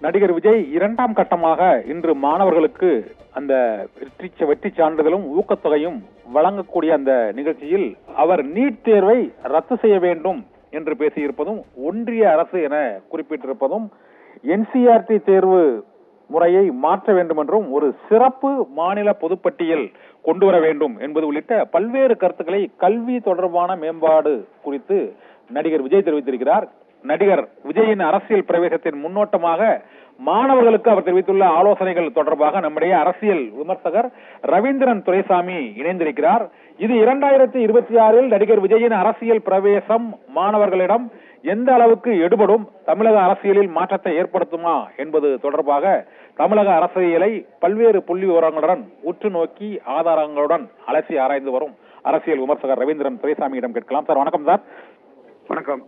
நடிகர் விஜய் இரண்டாம் கட்டமாக இன்று மாணவர்களுக்கு அந்த வெற்றி சான்றிதழும் ஊக்கத்தொகையும் வழங்கக்கூடிய அந்த நிகழ்ச்சியில் அவர் நீட் தேர்வை ரத்து செய்ய வேண்டும் என்று பேசியிருப்பதும், ஒன்றிய அரசு என குறிப்பிட்டிருப்பதும், என்சிஆர்டி தேர்வு முறையை மாற்ற வேண்டும் என்றும், ஒரு சிறப்பு மாநில பொதுப்பட்டியல் கொண்டு வர வேண்டும் என்பது உள்ளிட்ட பல்வேறு கருத்துக்களை கல்வி தொடர்பான மேம்பாடு குறித்து நடிகர் விஜய் தெரிவித்திருக்கிறார். நடிகர் விஜயின் அரசியல் பிரவேசத்தின் முன்னோட்டமாக மாணவர்களுக்கு அவர் தெரிவித்துள்ள ஆலோசனைகள் தொடர்பாக நம்முடைய அரசியல் விமர்சகர் ரவீந்திரன் துரைசாமி இணைந்திருக்கிறார். இது 2026 நடிகர் விஜயின் அரசியல் பிரவேசம் மாணவர்களிடம் எந்த அளவுக்கு எடுபடும், தமிழக அரசியலில் மாற்றத்தை ஏற்படுத்துமா என்பது தொடர்பாக தமிழக அரசியலை பல்வேறு புள்ளி விவரங்களுடன் உற்று நோக்கி ஆதாரங்களுடன் அலசி ஆராய்ந்து வரும் அரசியல் விமர்சகர் ரவீந்திரன் துரைசாமியிடம் கேட்கலாம். சார் வணக்கம். சார் வணக்கம்.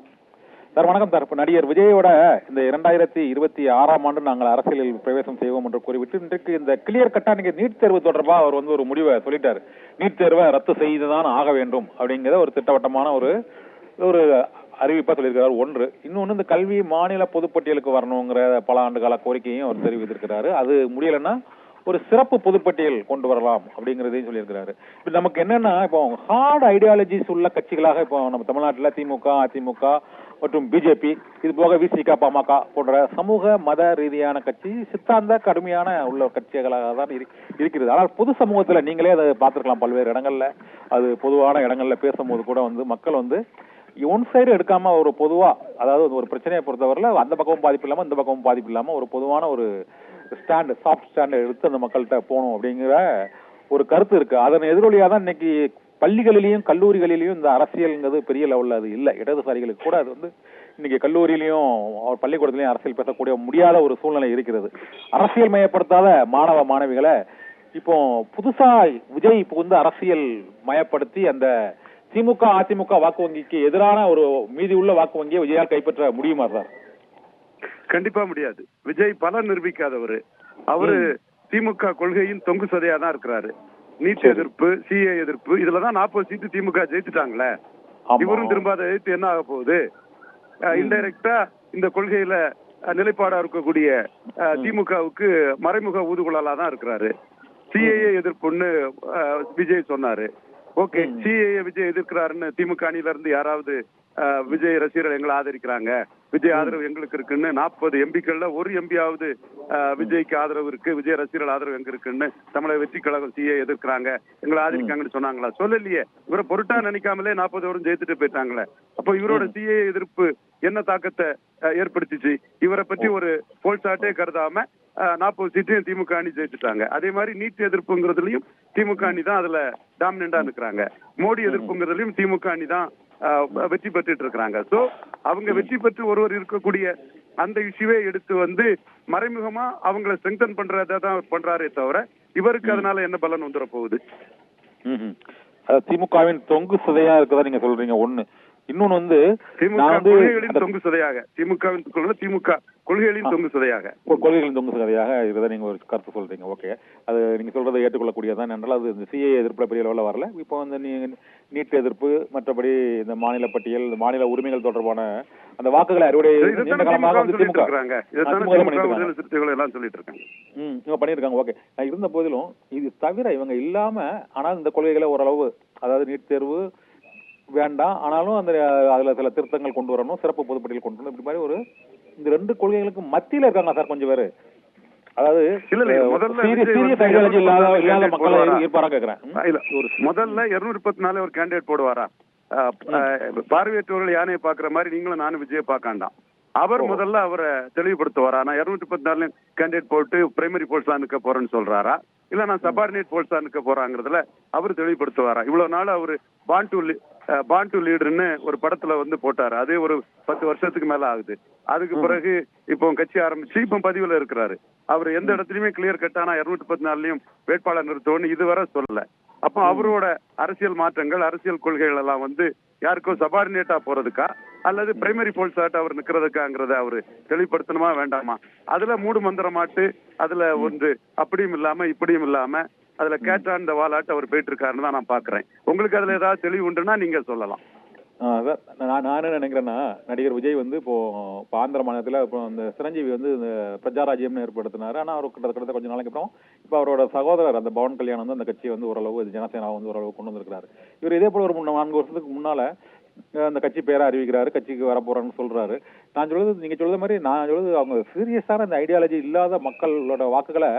சார் வணக்கம் சார். இப்ப நடிகர் விஜயோட இந்த 2026 நாங்கள் அரசியலில் பிரவேசம் செய்வோம் என்று கூறிவிட்டு இன்றைக்கு இந்த கிளியர் கட்டா நீங்க நீட் தேர்வு தொடர்பா அவர் ஒரு முடிவை சொல்லிட்டாரு. நீட் தேர்வை ரத்து செய்துதான் ஆக வேண்டும் அப்படிங்கிற ஒரு திட்டவட்டமான ஒரு அறிவிப்பா சொல்லியிருக்கிறார். ஒன்று. இன்னொன்னு, இந்த கல்வி மாநில பொதுப்பட்டியலுக்கு வரணுங்கிற பல ஆண்டு கால கோரிக்கையும் அவர் தெரிவித்திருக்கிறாரு. அது முடியலன்னா ஒரு சிறப்பு பொதுப்பட்டியல் கொண்டு வரலாம் அப்படிங்கறதையும் சொல்லியிருக்கிறாரு. இப்ப நமக்கு என்னன்னா, இப்போ ஹார்ட் ஐடியாலஜிஸ் உள்ள கட்சிகளாக இப்போ நம்ம தமிழ்நாட்டுல திமுக, அதிமுக மற்றும் பிஜேபி, இது போக விசிக, பாமக போன்ற சமூக மத ரீதியான கட்சி சித்தாந்த கடுமையான உள்ள கட்சிகளாக தான் இருக்கிறது. ஆனால் பொது சமூகத்துல நீங்களே அதை பார்த்திருக்கலாம். பல்வேறு இடங்கள்ல, அது பொதுவான இடங்கள்ல பேசும்போது கூட மக்கள் ஒன் சைடு எடுக்காம ஒரு பொதுவா, அதாவது ஒரு பிரச்சனையை பொறுத்தவரையில அந்த பக்கமும் பாதிப்பு இல்லாம இந்த பக்கமும் பாதிப்பு இல்லாம ஒரு பொதுவான ஒரு ஸ்டாண்ட், சாஃப்ட் ஸ்டாண்ட் எடுத்து அந்த மக்கள்கிட்ட போகணும் அப்படிங்கிற ஒரு கருத்து இருக்கு. அதன் எதிரொலியா தான் இன்னைக்கு பள்ளிகளிலையும் கல்லூரிகளிலையும் இந்த அரசியல்ங்கிறது பெரிய லெவல்ல அது இல்ல. இடதுசாரிகளுக்கு கூட அது இன்னைக்கு கல்லூரியிலையும் பள்ளிக்கூடத்திலையும் அரசியல் பேசக்கூடிய முடியாத ஒரு சூழ்நிலை இருக்கிறது. அரசியல் மயப்படுத்தாத மாணவ மாணவிகளை இப்போ புதுசா விஜய் இப்போ அரசியல் மயப்படுத்தி அந்த திமுக அதிமுக வாக்கு வங்கிக்கு எதிரான ஒரு மீதி உள்ள வாக்கு வங்கியை விஜயால் கைப்பற்ற முடியுமா சார்? கண்டிப்பா முடியாது. விஜய் பல நிரூபிக்காதவரு. அவரு திமுக கொள்கையின் தொங்கு சதையா தான் இருக்கிறாரு. நீட் எதிர்ப்பு, சிஏ எதிர்ப்பு, இதுலதான் 40 சீட்டு திமுக ஜெயிச்சுட்டாங்களே. இவரும் திரும்ப அதை எதிர்த்து என்ன ஆக போகுது? இன்டைரக்டா இந்த கொள்கையில நிலைப்பாடா இருக்கக்கூடிய திமுகவுக்கு மறைமுக ஊதுகுழலா தான் இருக்கிறாரு. சிஏஏ எதிர்ப்புன்னு விஜய் சொன்னாரு. ஓகே, சிஏஏ விஜய் எதிர்க்கிறாருன்னு திமுக அணியில இருந்து யாராவது விஜய் ரசிகர்கள் எங்களை ஆதரிக்கிறாங்க, விஜய் ஆதரவு எங்களுக்கு இருக்குன்னு 40 எம்பிக்கள்ல ஒரு எம்பியாவது விஜய்க்கு ஆதரவு இருக்கு, விஜய் ரசிகர்கள் ஆதரவு எங்க இருக்குன்னு தமிழக வெற்றி கழகம் சிஏ எதிர்க்கிறாங்க, எங்களை ஆதரிக்காங்கன்னு சொன்னாங்களா? சொல்லலையே. இவரை பொருட்டா நினைக்காமலே 40 வரும் ஜெயித்துட்டு போயிட்டாங்களே. அப்போ இவரோட சிஏ எதிர்ப்பு என்ன தாக்கத்தை ஏற்படுத்திச்சு? இவரை பற்றி ஒரு போல் சாட்டே கருதாம 40 சீட்டையும் திமுக அணி ஜெயிச்சுட்டாங்க. அதே மாதிரி நீட் எதிர்ப்புங்கிறதுலயும் திமுக அணி தான் அதுல டாமினண்டா இருக்கிறாங்க. மோடி எதிர்ப்புங்கிறதுலயும் திமுக அணி தான் வெற்றி பெற்றுட்டு இருக்கிறாங்க. சோ அவங்க வெற்றி பெற்று ஒருவர் இருக்கக்கூடிய அந்த இஷ்யூவே எடுத்து மறைமுகமா அவங்களை ஸ்ட்ரெங்தன் பண்றதான் பண்றாரே தவிர இவருக்கு அதனால என்ன பலன் வந்துட போகுது? திமுகவின் தொங்கு சதையா இருக்கதா நீங்க சொல்றீங்க. ஒண்ணு. இன்னொன்னு திமுக கொள்கைகளின் தொங்கு சதையாக, திமுக கொள்கைகளின் தொங்கு சதையாக, கொள்கைகளின் தொங்கு சதையாக இதை நீங்க ஒரு கருத்து சொல்றீங்க. ஓகே, அது நீங்க சொல்றதை ஏற்றுக்கொள்ளக்கூடியதான் என்றால் அது இந்த சிஏ எதிர்ப்புல பெரிய லெவலில் வரல. இப்போ நீட் எதிர்ப்பு, மற்றபடி இந்த மாநில பட்டியல், இந்த மாநில உரிமைகள் தொடர்பான அந்த வாக்குகளை அறுவடை நீண்ட காலமாக திமுக பண்ணிருக்காங்க. ஓகே, இருந்த போதிலும் இது தவிர இவங்க இல்லாம, ஆனால் இந்த கொள்கைகளை ஓரளவு, அதாவது நீட் தேர்வு வேண்டாம், ஆனாலும் அதுல சில திருத்தங்கள் கொண்டு வரணும், சிறப்பு பொதுப்பட்டியல் கொண்டு வரணும், இப்படி மாதிரி இந்த 2 கொள்கைகளுக்கு மத்தியில இருக்காங்க சார் கொஞ்சம் பேரு. அதாவது முதல்ல 234 ஒரு கேண்டிடேட் போடுவாரா? பார்வையற்றவர்கள் யானையை பாக்குற மாதிரி நீங்களும் நானும் விஜய பாக்காண்டாம். அவர் முதல்ல அவரை தெளிவுபடுத்துவாரா? நான் 234 கேண்டிடேட் போட்டு பிரைமரி போல்ஸா நிக்க போறேன்னு சொல்றாரா, இல்ல நான் சபார்டினேட் போல்ஸா நிக்க போறாங்கிறதுல அவர் தெளிவுபடுத்துவாரா? இவ்வளவு நாள் அவரு பான் டு லீடர்னு ஒரு படத்துல போட்டாரு. அதே ஒரு 10 வருஷத்துக்கு மேல ஆகுது. அதுக்கு பிறகு இப்போ கட்சி ஆரம்பிச்சு இப்போ பதிவுல இருக்கிறாரு. அவர் எந்த இடத்துலயுமே கிளியர் கட்டானா 234லயும் வேட்பாளர் நிறுத்தோன்னு இதுவரை சொல்லல. அப்போ அவரோட அரசியல் மாற்றங்கள், அரசியல் கொள்கைகள் எல்லாம் யாருக்கோ சபார்டினேட்டா போறதுக்கா அல்லது பிரைமரி போல்ஸாட்டு அவர் நிக்கிறதுக்காங்கிறத அவரு தெளிவுபடுத்தணுமா வேண்டாமா? அதுல மூடு மந்திரமாட்டு, அதுல அப்படியும் இல்லாம இப்படியும் இல்லாம அதுல கேட்டான் இந்த வாலாட்டு அவர் போயிட்டு இருக்காருன்னு தான் நான் பாக்குறேன். உங்களுக்கு அதுல ஏதாவது தெளிவு உண்டுன்னா நீங்க சொல்லலாம். நான் என்ன நினைக்கிறேன்னா, நடிகர் விஜய் வந்து இப்போ ஆந்திர மாநிலத்துல இப்போ அந்த சிரஞ்சீவி வந்து இந்த பிரஜாராஜ்யம்னு ஏற்படுத்தினாரு. ஆனா அவர் கிட்டத்தட்ட கொஞ்ச நாளைக்கு அப்புறம் இப்ப அவரோட சகோதரர் அந்த பவன் கல்யாண் வந்து அந்த கட்சியை வந்து ஓரளவு ஜனசேனா வந்து ஓரளவு கொண்டு வந்திருக்காரு. இவர் இதே போல ஒரு 4 வருஷத்துக்கு முன்னால அந்த கட்சி பேரை அறிவிக்கிறாரு, கட்சிக்கு வரப்போறான்னு சொல்றாரு. நான் சொல்றது நீங்க சொல்ற மாதிரி நான் சொல்றது அவங்க சீரியஸான இந்த ஐடியாலஜி இல்லாத மக்களோட வாக்குகளை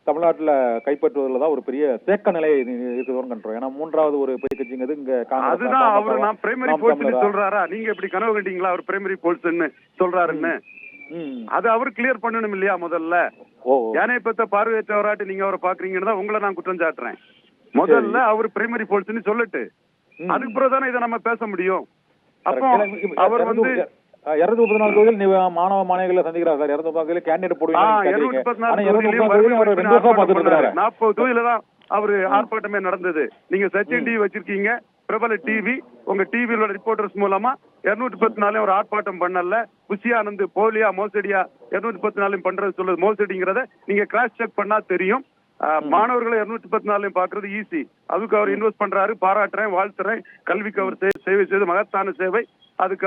தமிழ்நாட்டுல கைப்பற்றுவதில் தான் ஒரு பெரிய தேக்க நிலை இருக்குதுன்னு கண்டுறோம். ஏன்னா 3வது ஒரு பெரிய கட்சிங்கிறது இங்க அதுதான் அவரு நான் பிரைமரி போல்ஸ் சொல்றாரா, நீங்க எப்படி கனவு கண்டீங்களா அவர் பிரைமரி போல்ஸ்ன்னு சொல்றாருன்னு? அது அவர் கிளியர் பண்ணணும் இல்லையா முதல்ல? யானை பத்த பார்வையற்றவராட்டு நீங்க அவரை பாக்குறீங்கன்னு தான் உங்களை நான் குற்றம் சாட்டுறேன். முதல்ல அவர் பிரைமரி போல்ஸ்ன்னு சொல்லட்டு அதுக்கு பிறகுதானே இதை நம்ம பேச முடியும். அப்போ அவர் வந்து 234 தொகுதியில் மாணவ மாணவிகளை சந்திக்கிறார் சார். 234 கேண்டிடேட் போடுவீங்க. 40 தொகுதியில தான் அவரு ஆர்ப்பாட்டமே நடந்தது. நீங்க சச்சின் டிவி வச்சிருக்கீங்க, பிரபல டிவி, உங்க டிவியில ரிப்போர்ட்டர்ஸ் மூலமா 214 ஒரு ஆர்ப்பாட்டம் பண்ணல. புஷி ஆனந்த் போலியா மோசடியா 214 பண்றது சொல்றது மோசடிங்கிறத நீங்க கிராஸ் செக் பண்ணா தெரியும். மாணவர்களை 214 பாக்குறது ஈஸி. அதுக்கு அவர் இன்வெஸ்ட் பண்றாரு, பாராட்டுறேன், வாழ்த்துறேன். கல்விக்கு அவர் சேவை செய்து மகத்தான சேவை, அதுக்கு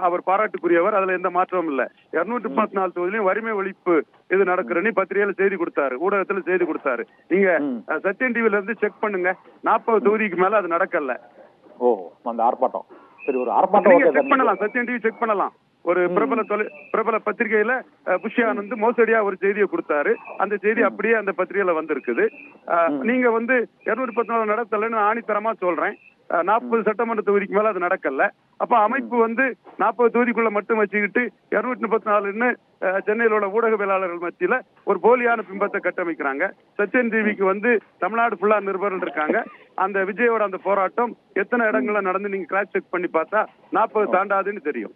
அவர் பாராட்டுக்குரியவர், அதுல எந்த மாற்றமும் இல்ல. 234 தொகுதியிலும் வறுமை ஒழிப்பு இது நடக்கிறன்னு பத்திரிகையில செய்தி கொடுத்தாரு, ஊடகத்துல செய்தி கொடுத்தாரு. நீங்க சச்சின் டிவில இருந்து செக் பண்ணுங்க, 40 தொகுதிக்கு மேல அது நடக்கல. அந்த ஆர்ப்பாட்டம் சரி, ஒரு ஆர்ப்பாட்டம் செக் பண்ணலாம், சச்சின் டிவி செக் பண்ணலாம். ஒரு பிரபல பத்திரிகையில புஷி ஆனந்த் மோசடியா ஒரு செய்தியை கொடுத்தாரு, அந்த செய்தி அப்படியே அந்த பத்திரிகையில வந்திருக்குது. நீங்க வந்து 214 நடத்தலன்னு ஆணித்தரமா சொல்றேன். 40 சட்டமன்ற தொகுதிக்கு மேல அது நடக்கல. அப்ப அமைப்பு வந்து 40 தொகுதிக்குள்ள மட்டும் வச்சுக்கிட்டு 234ன்னு சென்னையில் உள்ள ஊடகவியலாளர்கள் மத்தியில ஒரு போலியான பிம்பத்தை கட்டமைக்கிறாங்க. சச்சின் டிவிக்கு வந்து தமிழ்நாடு ஃபுல்லா நிருபர்கள் இருக்காங்க. அந்த விஜயோட அந்த போராட்டம் எத்தனை இடங்கள்ல நடந்து நீங்க கிராஸ் செக் பண்ணி பார்த்தா 40 தாண்டாதுன்னு தெரியும்.